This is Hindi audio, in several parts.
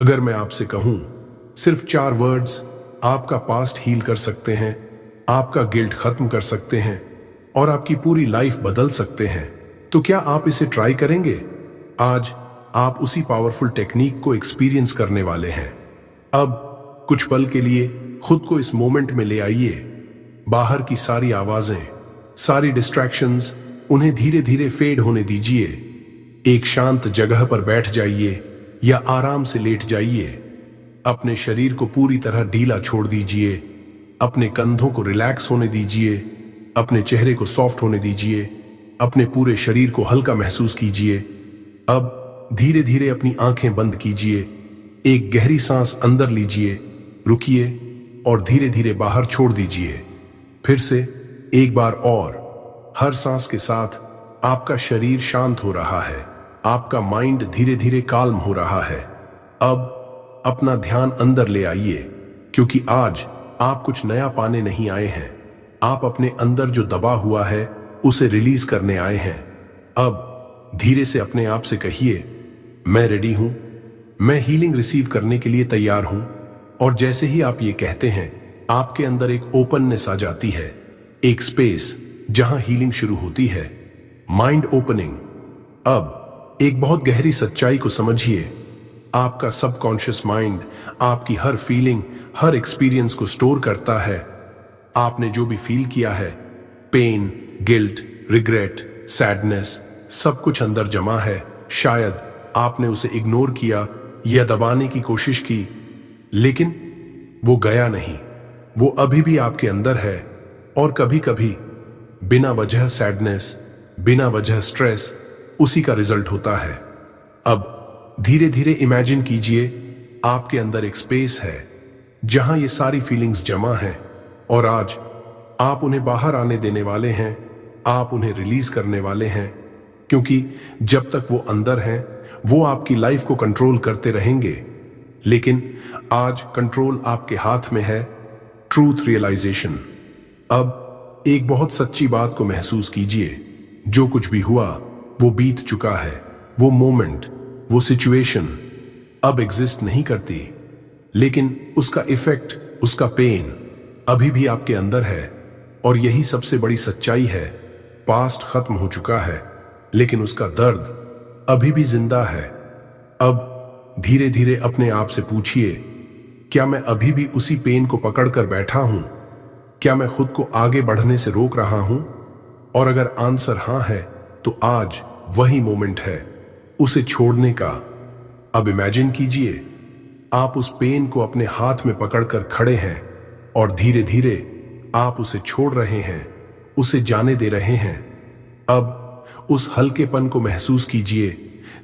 अगर मैं आपसे कहूं सिर्फ 4 वर्ड्स आपका पास्ट हील कर सकते हैं, आपका गिल्ट खत्म कर सकते हैं और आपकी पूरी लाइफ बदल सकते हैं, तो क्या आप इसे ट्राई करेंगे? आज आप उसी पावरफुल टेक्निक को एक्सपीरियंस करने वाले हैं। अब कुछ पल के लिए खुद को इस मोमेंट में ले आइए। बाहर की सारी आवाजें, सारी डिस्ट्रैक्शंस, उन्हें धीरे धीरे फेड होने दीजिए। एक शांत जगह पर बैठ जाइए या आराम से लेट जाइए। अपने शरीर को पूरी तरह ढीला छोड़ दीजिए। अपने कंधों को रिलैक्स होने दीजिए। अपने चेहरे को सॉफ्ट होने दीजिए। अपने पूरे शरीर को हल्का महसूस कीजिए। अब धीरे धीरे अपनी आंखें बंद कीजिए। एक गहरी सांस अंदर लीजिए, रुकिए और धीरे धीरे बाहर छोड़ दीजिए। फिर से एक बार और। हर सांस के साथ आपका शरीर शांत हो रहा है, आपका माइंड धीरे धीरे काल्म हो रहा है। अब अपना ध्यान अंदर ले आइए, क्योंकि आज आप कुछ नया पाने नहीं आए हैं। आप अपने अंदर जो दबा हुआ है उसे रिलीज करने आए हैं। अब धीरे से अपने आप से कहिए, मैं रेडी हूं, मैं हीलिंग रिसीव करने के लिए तैयार हूं। और जैसे ही आप ये कहते हैं, आपके अंदर एक ओपननेस आ जाती है, एक स्पेस जहां हीलिंग शुरू होती है, माइंड ओपनिंग। अब एक बहुत गहरी सच्चाई को समझिए। आपका सबकॉन्शियस माइंड आपकी हर फीलिंग, हर एक्सपीरियंस को स्टोर करता है। आपने जो भी फील किया है, पेन, गिल्ट, रिग्रेट, सैडनेस, सब कुछ अंदर जमा है। शायद आपने उसे इग्नोर किया या दबाने की कोशिश की, लेकिन वो गया नहीं, वो अभी भी आपके अंदर है। और कभी कभी बिना वजह सैडनेस, बिना वजह स्ट्रेस उसी का रिजल्ट होता है। अब धीरे धीरे इमेजिन कीजिए, आपके अंदर एक स्पेस है जहां ये सारी फीलिंग्स जमा हैं और आज आप उन्हें बाहर आने देने वाले हैं। आप उन्हें रिलीज करने वाले हैं, क्योंकि जब तक वो अंदर हैं वो आपकी लाइफ को कंट्रोल करते रहेंगे। लेकिन आज कंट्रोल आपके हाथ में है, ट्रूथ रियलाइजेशन। अब एक बहुत सच्ची बात को महसूस कीजिए, जो कुछ भी हुआ वो बीत चुका है। वो मोमेंट, वो सिचुएशन अब एग्जिस्ट नहीं करती, लेकिन उसका इफेक्ट, उसका पेन अभी भी आपके अंदर है। और यही सबसे बड़ी सच्चाई है। पास्ट खत्म हो चुका है, लेकिन उसका दर्द अभी भी जिंदा है। अब धीरे धीरे अपने आप से पूछिए, क्या मैं अभी भी उसी पेन को पकड़कर बैठा हूं? क्या मैं खुद को आगे बढ़ने से रोक रहा हूं? और अगर आंसर हां है, तो आज वही मोमेंट है उसे छोड़ने का। अब इमेजिन कीजिए, आप उस पेन को अपने हाथ में पकड़कर खड़े हैं और धीरे धीरे आप उसे छोड़ रहे हैं, उसे जाने दे रहे हैं। अब उस हल्केपन को महसूस कीजिए,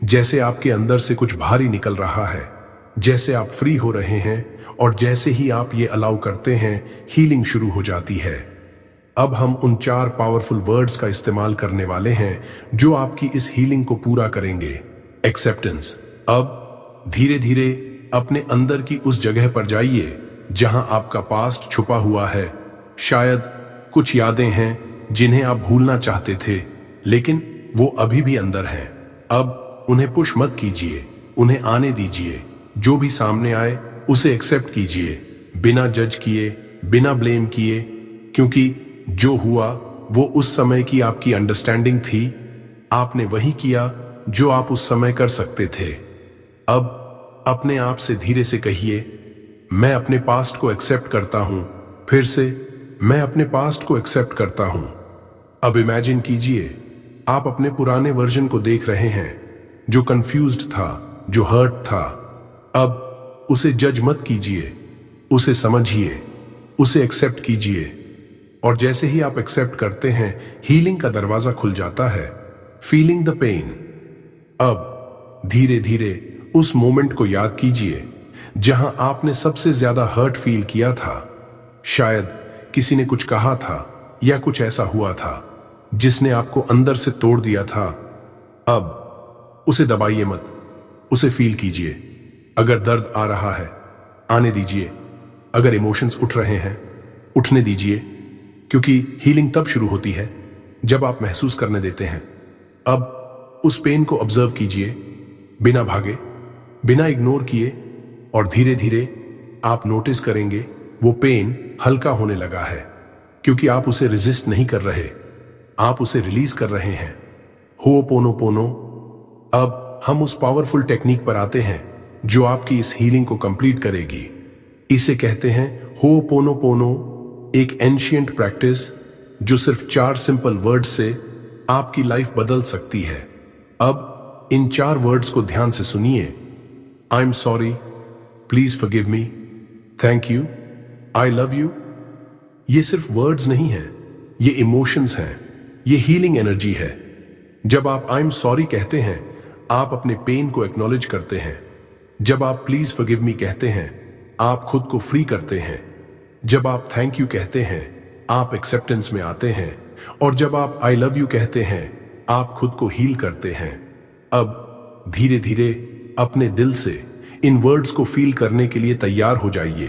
जैसे आपके अंदर से कुछ भारी निकल रहा है, जैसे आप फ्री हो रहे हैं। और जैसे ही आप ये अलाउ करते हैं, हीलिंग शुरू हो जाती है। अब हम उन 4 पावरफुल वर्ड्स का इस्तेमाल करने वाले हैं जो आपकी इस हीलिंग को पूरा करेंगे। एक्सेप्टेंस। अब धीरे धीरे अपने अंदर की उस जगह पर जाइए जहां आपका पास्ट छुपा हुआ है। शायद कुछ यादें हैं जिन्हें आप भूलना चाहते थे, लेकिन वो अभी भी अंदर हैं। अब उन्हें पुश मत कीजिए, उन्हें आने दीजिए। जो भी सामने आए उसे एक्सेप्ट कीजिए, बिना जज किए, बिना ब्लेम किए, क्योंकि जो हुआ वो उस समय की आपकी अंडरस्टैंडिंग थी। आपने वही किया जो आप उस समय कर सकते थे। अब अपने आप से धीरे से कहिए, मैं अपने पास्ट को एक्सेप्ट करता हूं। फिर से, मैं अपने पास्ट को एक्सेप्ट करता हूं। अब इमेजिन कीजिए, आप अपने पुराने वर्जन को देख रहे हैं, जो कंफ्यूज्ड था, जो हर्ट था। अब उसे जज मत कीजिए, उसे समझिए, उसे एक्सेप्ट कीजिए। और जैसे ही आप एक्सेप्ट करते हैं, हीलिंग का दरवाजा खुल जाता है। Feeling the pain. अब धीरे धीरे उस मोमेंट को याद कीजिए जहां आपने सबसे ज्यादा हर्ट फील किया था। शायद किसी ने कुछ कहा था या कुछ ऐसा हुआ था जिसने आपको अंदर से तोड़ दिया था। अब उसे दबाइए मत, उसे फील कीजिए। अगर दर्द आ रहा है, आने दीजिए। अगर इमोशंस उठ रहे हैं, उठने दीजिए, क्योंकि हीलिंग तब शुरू होती है जब आप महसूस करने देते हैं। अब उस पेन को ऑब्जर्व कीजिए, बिना भागे, बिना इग्नोर किए, और धीरे धीरे आप नोटिस करेंगे वो पेन हल्का होने लगा है, क्योंकि आप उसे रेजिस्ट नहीं कर रहे, आप उसे रिलीज कर रहे हैं। होओपोनोपोनो। अब हम उस पावरफुल टेक्निक पर आते हैं जो आपकी इस हीलिंग को कंप्लीट करेगी। इसे कहते हैं होओपोनोपोनो, एक एंशिएंट प्रैक्टिस जो सिर्फ 4 सिंपल वर्ड्स से आपकी लाइफ बदल सकती है। अब इन 4 वर्ड्स को ध्यान से सुनिए। आई am sorry, please forgive me, thank you, I love you. ये सिर्फ वर्ड्स नहीं हैं, ये इमोशंस हैं, ये हीलिंग एनर्जी है। जब आप आई एम सॉरी कहते हैं, आप अपने पेन को एक्नॉलेज करते हैं। जब आप प्लीज फॉरगिव मी कहते हैं, आप खुद को फ्री करते हैं। जब आप थैंक यू कहते हैं, आप एक्सेप्टेंस में आते हैं। और जब आप आई लव यू कहते हैं, आप खुद को हील करते हैं। अब धीरे धीरे अपने दिल से इन वर्ड्स को फील करने के लिए तैयार हो जाइए,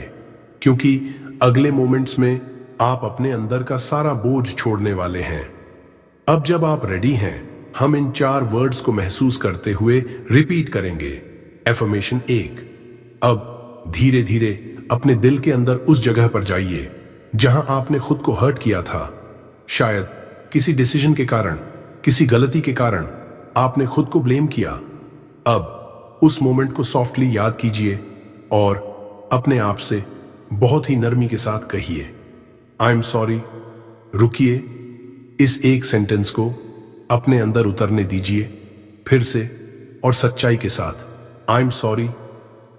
क्योंकि अगले मोमेंट्स में आप अपने अंदर का सारा बोझ छोड़ने वाले हैं। अब जब आप रेडी हैं, हम इन 4 वर्ड्स को महसूस करते हुए रिपीट करेंगे। एफर्मेशन 1। अब धीरे धीरे अपने दिल के अंदर उस जगह पर जाइए जहां आपने खुद को हर्ट किया था। शायद किसी डिसीजन के कारण, किसी गलती के कारण आपने खुद को ब्लेम किया। अब उस मोमेंट को सॉफ्टली याद कीजिए और अपने आप से बहुत ही नरमी के साथ कहिए, आई एम सॉरी। रुकिए, इस एक सेंटेंस को अपने अंदर उतरने दीजिए फिर से और सच्चाई के साथ। आई एम सॉरी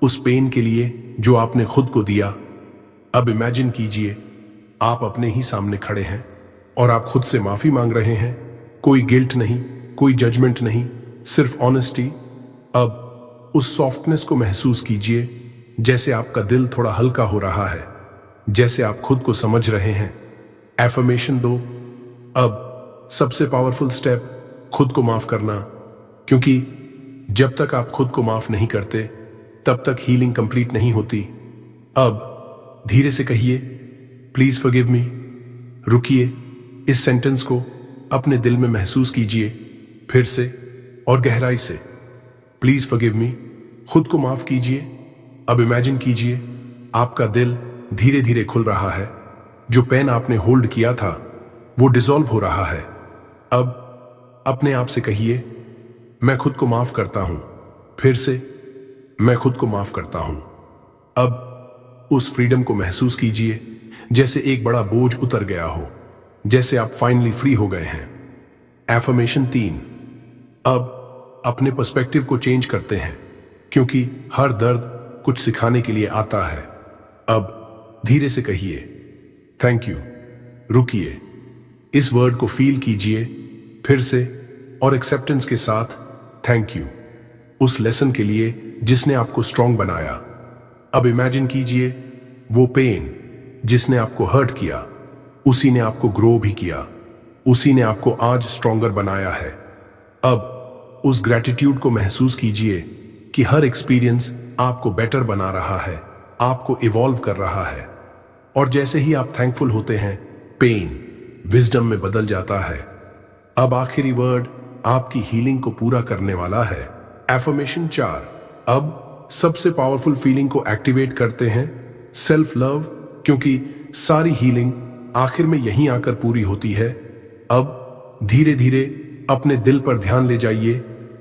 उस पेन के लिए जो आपने खुद को दिया। अब इमेजिन कीजिए आप अपने ही सामने खड़े हैं और आप खुद से माफी मांग रहे हैं। कोई गिल्ट नहीं, कोई जजमेंट नहीं, सिर्फ ऑनेस्टी। अब उस सॉफ्टनेस को महसूस कीजिए, जैसे आपका दिल थोड़ा हल्का हो रहा है, जैसे आप खुद को समझ रहे हैं। एफर्मेशन 2। अब सबसे पावरफुल स्टेप, खुद को माफ करना, क्योंकि जब तक आप खुद को माफ नहीं करते तब तक हीलिंग कंप्लीट नहीं होती। अब धीरे से कहिए, प्लीज फॉरगिव मी। रुकिए, इस सेंटेंस को अपने दिल में महसूस कीजिए फिर से और गहराई से। प्लीज फॉरगिव मी, खुद को माफ कीजिए। अब इमेजिन कीजिए आपका दिल धीरे धीरे खुल रहा है। जो पेन आपने होल्ड किया था वो डिसॉल्व हो रहा है। अब अपने आप से कहिए, मैं खुद को माफ करता हूं। फिर से, मैं खुद को माफ करता हूं। अब उस फ्रीडम को महसूस कीजिए, जैसे एक बड़ा बोझ उतर गया हो, जैसे आप फाइनली फ्री हो गए हैं। एफर्मेशन 3। अब अपने पर्सपेक्टिव को चेंज करते हैं, क्योंकि हर दर्द कुछ सिखाने के लिए आता है। अब धीरे से कहिए, थैंक यू। रुकिए, इस वर्ड को फील कीजिए फिर से और एक्सेप्टेंस के साथ। थैंक यू उस लेसन के लिए जिसने आपको स्ट्रांग बनाया। अब इमेजिन कीजिए वो पेन जिसने आपको हर्ट किया, उसी ने आपको ग्रो भी किया, उसी ने आपको आज स्ट्रॉन्गर बनाया है। अब उस ग्रेटिट्यूड को महसूस कीजिए कि हर एक्सपीरियंस आपको बेटर बना रहा है, आपको इवॉल्व कर रहा है। और जैसे ही आप थैंकफुल होते हैं, पेन विजडम में बदल जाता है। अब आखिरी वर्ड आपकी हीलिंग को पूरा करने वाला है। एफर्मेशन 4। अब सबसे पावरफुल फीलिंग को एक्टिवेट करते हैं, सेल्फ लव, क्योंकि सारी हीलिंग आखिर में यहीं आकर पूरी होती है। अब धीरे धीरे अपने दिल पर ध्यान ले जाइए,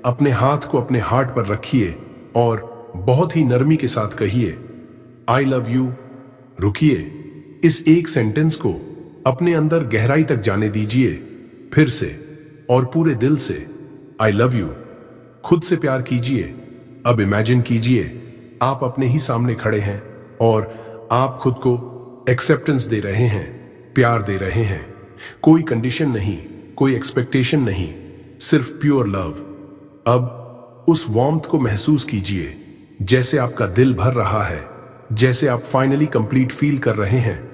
अपने हाथ को अपने हार्ट पर रखिए और बहुत ही नरमी के साथ कहिए, आई लव यू। रुकिए, इस एक सेंटेंस को अपने अंदर गहराई तक जाने दीजिए फिर से और पूरे दिल से। आई लव यू। खुद से प्यार कीजिए। अब इमेजिन कीजिए आप अपने ही सामने खड़े हैं और आप खुद को एक्सेप्टेंस दे रहे हैं, प्यार दे रहे हैं। कोई कंडीशन नहीं, कोई एक्सपेक्टेशन नहीं, सिर्फ प्योर लव। अब उस वार्मथ को महसूस कीजिए, जैसे आपका दिल भर रहा है, जैसे आप फाइनली कंप्लीट फील कर रहे हैं।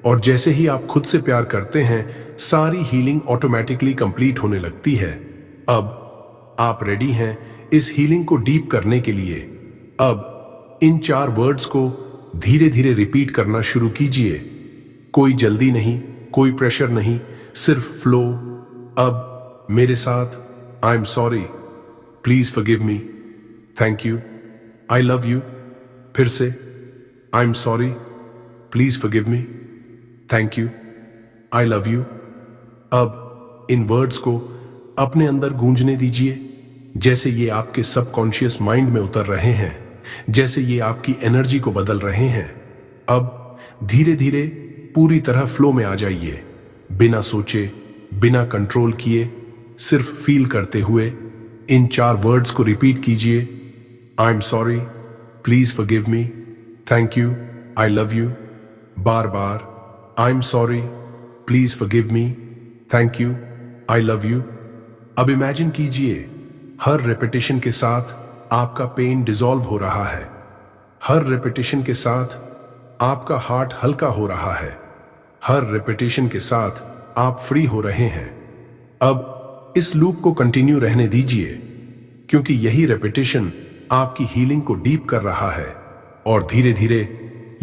और जैसे ही आप खुद से प्यार करते हैं, सारी हीलिंग ऑटोमेटिकली कंप्लीट होने लगती है। अब आप रेडी हैं इस हीलिंग को डीप करने के लिए। अब इन 4 वर्ड्स को धीरे धीरे रिपीट करना शुरू कीजिए। कोई जल्दी नहीं, कोई प्रेशर नहीं, सिर्फ फ्लो। अब मेरे साथ, आई am sorry, please forgive me, thank you, I love you. फिर से, I am sorry, please forgive me, thank you, I love you. अब इन वर्ड्स को अपने अंदर गूंजने दीजिए, जैसे ये आपके सबकॉन्शियस माइंड में उतर रहे हैं, जैसे ये आपकी एनर्जी को बदल रहे हैं। अब धीरे धीरे पूरी तरह फ्लो में आ जाइए, बिना सोचे, बिना कंट्रोल किए, सिर्फ फील करते हुए इन 4 वर्ड्स को रिपीट कीजिए। आई am sorry, please forgive me, thank you, I love you. बार बार, आई am sorry, please forgive me, thank you, I love you. अब इमेजिन कीजिए, हर रेपिटेशन के साथ आपका पेन डिसॉल्व हो रहा है, हर रेपिटेशन के साथ आपका हार्ट हल्का हो रहा है, हर रेपिटेशन के साथ आप फ्री हो रहे हैं। अब इस लूप को कंटिन्यू रहने दीजिए, क्योंकि यही रेपिटेशन आपकी हीलिंग को डीप कर रहा है और धीरे धीरे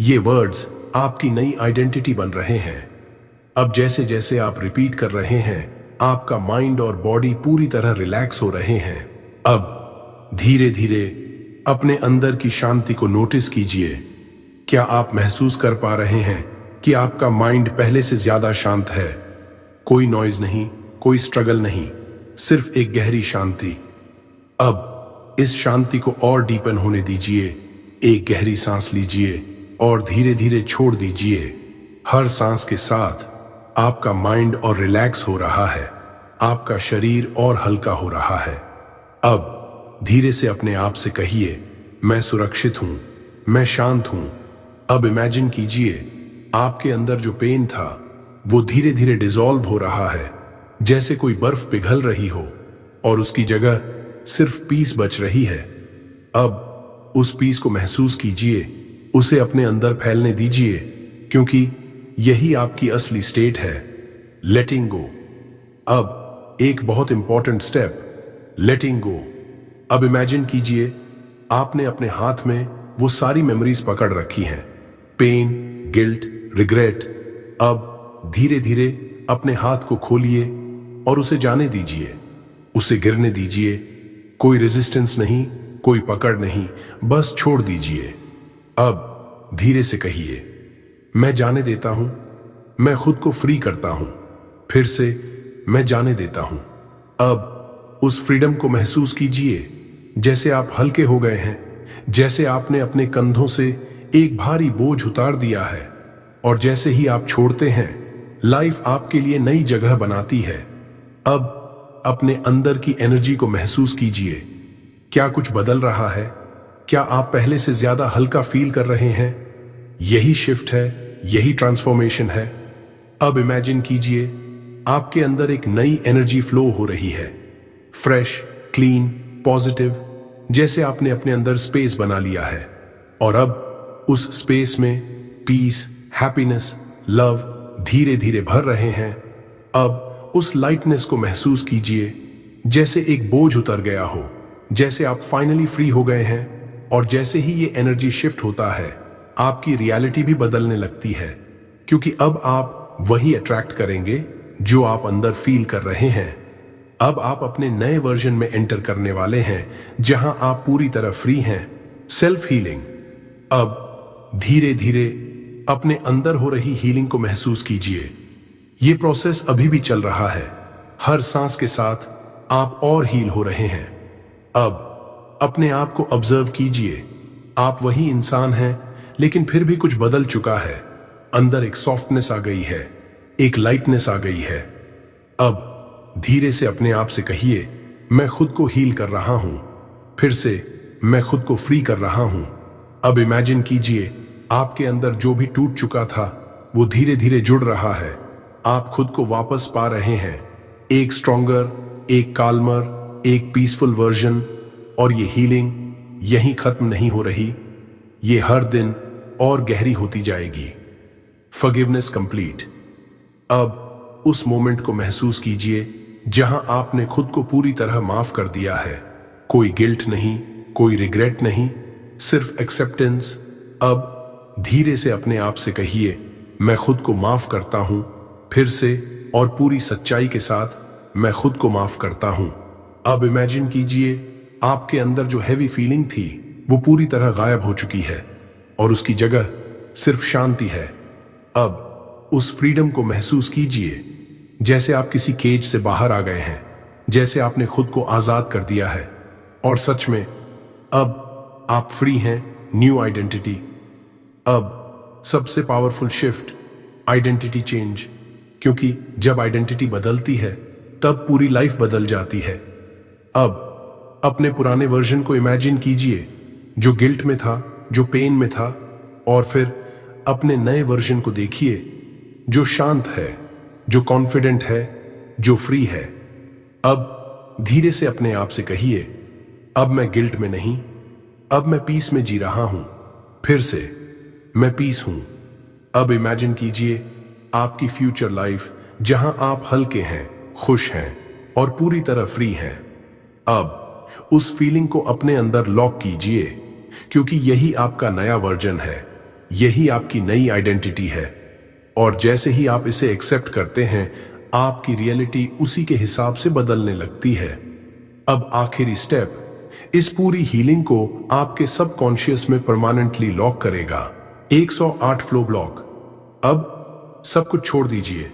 ये वर्ड्स आपकी नई आइडेंटिटी बन रहे हैं। अब जैसे जैसे आप रिपीट कर रहे हैं, आपका माइंड और बॉडी पूरी तरह रिलैक्स हो रहे हैं। अब धीरे धीरे अपने अंदर की शांति को नोटिस कीजिए। क्या आप महसूस कर पा रहे हैं कि आपका माइंड पहले से ज्यादा शांत है? कोई नॉइज नहीं, कोई स्ट्रगल नहीं, सिर्फ एक गहरी शांति। अब इस शांति को और डीपन होने दीजिए। एक गहरी सांस लीजिए और धीरे धीरे छोड़ दीजिए। हर सांस के साथ आपका माइंड और रिलैक्स हो रहा है, आपका शरीर और हल्का हो रहा है। अब धीरे से अपने आप से कहिए, मैं सुरक्षित हूं, मैं शांत हूं। अब इमेजिन कीजिए, आपके अंदर जो पेन था वो धीरे धीरे डिसॉल्व हो रहा है, जैसे कोई बर्फ पिघल रही हो और उसकी जगह सिर्फ पीस बच रही है। अब उस पीस को महसूस कीजिए, उसे अपने अंदर फैलने दीजिए, क्योंकि यही आपकी असली स्टेट है, लेटिंग गो। अब एक बहुत इंपॉर्टेंट स्टेप, लेटिंग गो। अब इमेजिन कीजिए, आपने अपने हाथ में वो सारी मेमोरीज पकड़ रखी हैं, पेन, गिल्ट, रिग्रेट। अब धीरे धीरे अपने हाथ को खोलिए और उसे जाने दीजिए, उसे गिरने दीजिए। कोई रेजिस्टेंस नहीं, कोई पकड़ नहीं, बस छोड़ दीजिए। अब धीरे से कहिए, मैं जाने देता हूं, मैं खुद को फ्री करता हूं। फिर से, मैं जाने देता हूं। अब उस फ्रीडम को महसूस कीजिए, जैसे आप हल्के हो गए हैं, जैसे आपने अपने कंधों से एक भारी बोझ उतार दिया है। और जैसे ही आप छोड़ते हैं, लाइफ आपके लिए नई जगह बनाती है। अब अपने अंदर की एनर्जी को महसूस कीजिए। क्या कुछ बदल रहा है? क्या आप पहले से ज्यादा हल्का फील कर रहे हैं? यही शिफ्ट है, यही ट्रांसफॉर्मेशन है। अब इमेजिन कीजिए, आपके अंदर एक नई एनर्जी फ्लो हो रही है, फ्रेश, क्लीन, पॉजिटिव, जैसे आपने अपने अंदर स्पेस बना लिया है। और अब उस स्पेस में पीस, हैप्पीनेस, लव धीरे धीरे भर रहे हैं। अब उस लाइटनेस को महसूस कीजिए, जैसे एक बोझ उतर गया हो, जैसे आप फाइनली फ्री हो गए हैं। और जैसे ही ये एनर्जी शिफ्ट होता है, आपकी रियलिटी भी बदलने लगती है, क्योंकि अब आप वही अट्रैक्ट करेंगे जो आप अंदर फील कर रहे हैं। अब आप अपने नए वर्जन में एंटर करने वाले हैं, जहां आप पूरी तरह फ्री हैं। Self healing. अब धीरे धीरे अपने अंदर हो रही हीलिंग को महसूस कीजिए। ये प्रोसेस अभी भी चल रहा है। हर सांस के साथ आप और हील हो रहे हैं। अब अपने आप को ऑब्जर्व कीजिए। आप वही इंसान हैं, लेकिन फिर भी कुछ बदल चुका है। अंदर एक सॉफ्टनेस आ गई है, एक लाइटनेस आ गई है। अब धीरे से अपने आप से कहिए, मैं खुद को हील कर रहा हूं। फिर से, मैं खुद को फ्री कर रहा हूं। अब इमेजिन कीजिए, आपके अंदर जो भी टूट चुका था वो धीरे धीरे जुड़ रहा है। आप खुद को वापस पा रहे हैं, एक स्ट्रॉन्गर, एक काल्मर, एक पीसफुल वर्जन। और ये हीलिंग यहीं खत्म नहीं हो रही, ये हर दिन और गहरी होती जाएगी। Forgiveness complete. अब उस मोमेंट को महसूस कीजिए जहां आपने खुद को पूरी तरह माफ कर दिया है। कोई गिल्ट नहीं, कोई रिग्रेट नहीं, सिर्फ एक्सेप्टेंस। अब धीरे से अपने आप से कहिए, मैं खुद को माफ करता हूं। फिर से और पूरी सच्चाई के साथ, मैं खुद को माफ करता हूं। अब इमेजिन कीजिए, आपके अंदर जो हैवी फीलिंग थी वो पूरी तरह गायब हो चुकी है। और उसकी जगह सिर्फ शांति है। अब उस फ्रीडम को महसूस कीजिए जैसे आप किसी केज से बाहर आ गए हैं, जैसे आपने खुद को आजाद कर दिया है। और सच में अब आप फ्री हैं। New identity. अब सबसे पावरफुल शिफ्ट, आइडेंटिटी चेंज। क्योंकि जब आइडेंटिटी बदलती है तब पूरी लाइफ बदल जाती है। अब अपने पुराने वर्जन को इमेजिन कीजिए जो गिल्ट में था, जो पेन में था, और फिर अपने नए वर्जन को देखिए जो शांत है, जो कॉन्फिडेंट है, जो फ्री है। अब धीरे से अपने आप से कहिए, अब मैं गिल्ट में नहीं, अब मैं पीस में जी रहा हूं। फिर से, मैं पीस हूं। अब इमेजिन कीजिए आपकी फ्यूचर लाइफ जहां आप हल्के हैं, खुश हैं और पूरी तरह फ्री हैं। अब उस फीलिंग को अपने अंदर लॉक कीजिए, क्योंकि यही आपका नया वर्जन है, यही आपकी नई आइडेंटिटी है। और जैसे ही आप इसे एक्सेप्ट करते हैं, आपकी रियलिटी उसी के हिसाब से बदलने लगती है। अब आखिरी स्टेप इस पूरी हीलिंग को आपके सबकॉन्शियस में परमानेंटली लॉक करेगा। 108 फ्लो ब्लॉक। अब सब कुछ छोड़ दीजिए,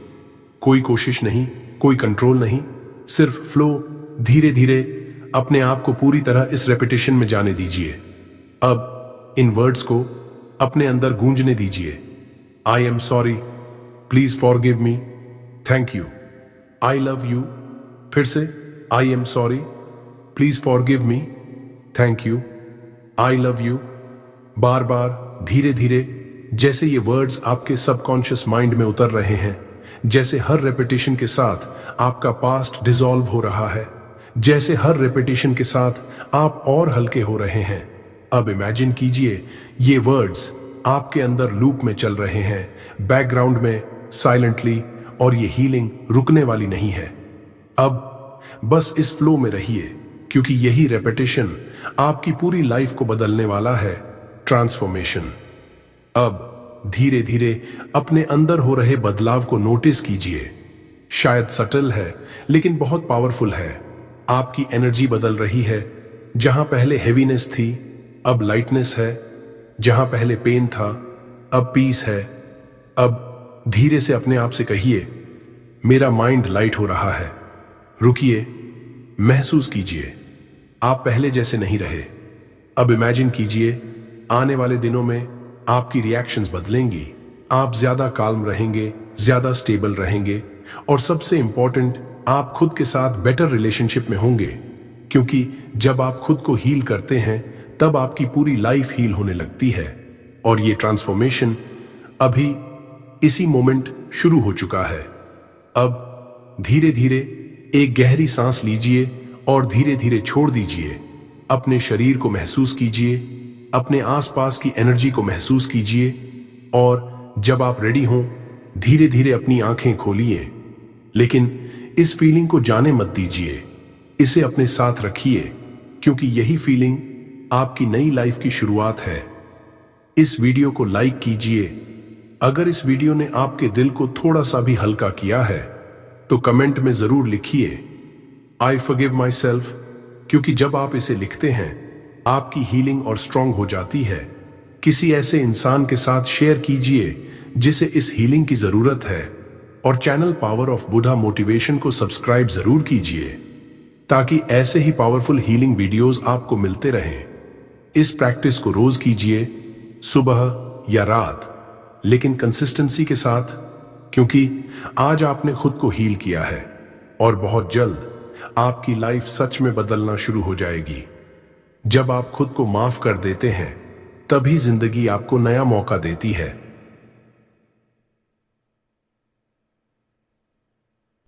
कोई कोशिश नहीं, कोई कंट्रोल नहीं, सिर्फ फ्लो। धीरे धीरे अपने आप को पूरी तरह इस रेपिटेशन में जाने दीजिए। अब इन वर्ड्स को अपने अंदर गूंजने दीजिए। I am sorry, please forgive me, thank you, I love you. फिर से, I am sorry, please forgive me, thank you, I love you. बार बार, धीरे धीरे, जैसे ये वर्ड्स आपके सबकॉन्शियस माइंड में उतर रहे हैं, जैसे हर रेपिटेशन के साथ आपका पास्ट डिसॉल्व हो रहा है, जैसे हर रेपिटेशन के साथ आप और हल्के हो रहे हैं। अब इमेजिन कीजिए ये वर्ड्स आपके अंदर लूप में चल रहे हैं, बैकग्राउंड में साइलेंटली, और ये हीलिंग रुकने वाली नहीं है। अब बस इस फ्लो में रहिए, क्योंकि यही रेपिटेशन आपकी पूरी लाइफ को बदलने वाला है। ट्रांसफॉर्मेशन। अब धीरे धीरे अपने अंदर हो रहे बदलाव को नोटिस कीजिए। शायद सटल है, लेकिन बहुत पावरफुल है। आपकी एनर्जी बदल रही है। जहां पहले हेवीनेस थी, अब लाइटनेस है। जहां पहले पेन था, अब पीस है। अब धीरे से अपने आप से कहिए, मेरा माइंड लाइट हो रहा है। रुकिए, महसूस कीजिए, आप पहले जैसे नहीं रहे। अब इमेजिन कीजिए आने वाले दिनों में आपकी रिएक्शंस बदलेंगी। आप ज्यादा काल्म रहेंगे, ज्यादा स्टेबल रहेंगे, और सबसे इंपॉर्टेंट, आप खुद के साथ बेटर रिलेशनशिप में होंगे। क्योंकि जब आप खुद को हील करते हैं तब आपकी पूरी लाइफ हील होने लगती है। और ये ट्रांसफॉर्मेशन अभी इसी मोमेंट शुरू हो चुका है। अब धीरे धीरे एक गहरी सांस लीजिए और धीरे धीरे छोड़ दीजिए। अपने शरीर को महसूस कीजिए, अपने आसपास की एनर्जी को महसूस कीजिए, और जब आप रेडी हों धीरे धीरे अपनी आंखें खोलिए। लेकिन इस फीलिंग को जाने मत दीजिए, इसे अपने साथ रखिए, क्योंकि यही फीलिंग आपकी नई लाइफ की शुरुआत है। इस वीडियो को लाइक कीजिए। अगर इस वीडियो ने आपके दिल को थोड़ा सा भी हल्का किया है तो कमेंट में जरूर लिखिए, आई फॉरगिव माई सेल्फ, क्योंकि जब आप इसे लिखते हैं आपकी हीलिंग और स्ट्रांग हो जाती है। किसी ऐसे इंसान के साथ शेयर कीजिए जिसे इस हीलिंग की जरूरत है, और channel power of Buddha motivation को सब्सक्राइब जरूर कीजिए, ताकि ऐसे ही पावरफुल हीलिंग वीडियोस आपको मिलते रहें। इस प्रैक्टिस को रोज कीजिए, सुबह या रात, लेकिन कंसिस्टेंसी के साथ, क्योंकि आज आपने खुद को हील किया है और बहुत जल्द आपकी लाइफ सच में बदलना शुरू हो जाएगी। जब आप खुद को माफ कर देते हैं तभी जिंदगी आपको नया मौका देती है।